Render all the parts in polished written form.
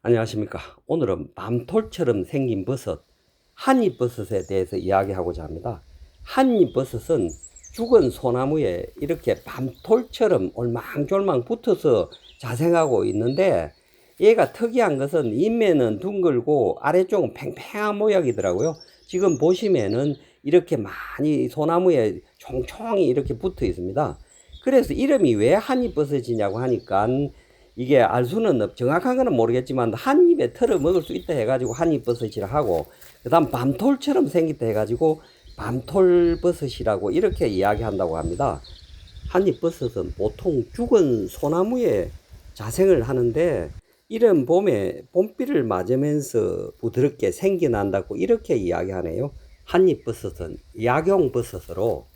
안녕하십니까. 오늘은 맘톨처럼 생긴 버섯, 한입버섯에 대해서 이야기하고자 합니다. 한입버섯은 죽은 소나무에 이렇게 맘톨처럼 올망졸망 붙어서 자생하고 있는데, 얘가 특이한 것은 잎면은 둥글고 아래쪽은 팽팽한 모양이더라고요. 지금 보시면은 이렇게 많이 소나무에 총총이 이렇게 붙어 있습니다. 그래서 이름이 왜 한입버섯이냐고 하니까, 이게 알 수는 정확한 거는 모르겠지만 한 입에 털어 먹을 수 있다 해가지고 한입버섯이라 하고, 그 다음 밤톨처럼 생겼다 해가지고 밤톨버섯이라고 이렇게 이야기한다고 합니다. 한입버섯은 보통 죽은 소나무에 자생을 하는데, 이런 봄에 봄비를 맞으면서 부드럽게 생겨난다고 이렇게 이야기하네요. 한입버섯은 약용버섯으로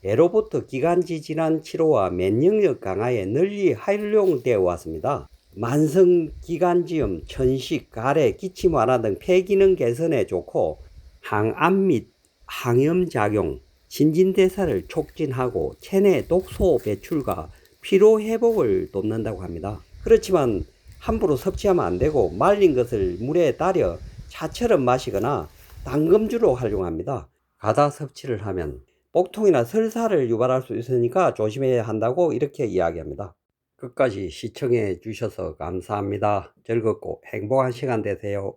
예로부터 기관지 질환 치료와 면역력 강화에 널리 활용되어 왔습니다. 만성기관지염, 천식, 가래, 기침 완화 등 폐기능 개선에 좋고, 항암 및 항염작용, 신진대사를 촉진하고 체내 독소 배출과 피로회복을 돕는다고 합니다. 그렇지만 함부로 섭취하면 안되고, 말린 것을 물에 달여 차처럼 마시거나 담금주로 활용합니다. 과다 섭취를 하면 복통이나 설사를 유발할 수 있으니까 조심해야 한다고 이렇게 이야기합니다. 끝까지 시청해 주셔서 감사합니다. 즐겁고 행복한 시간 되세요.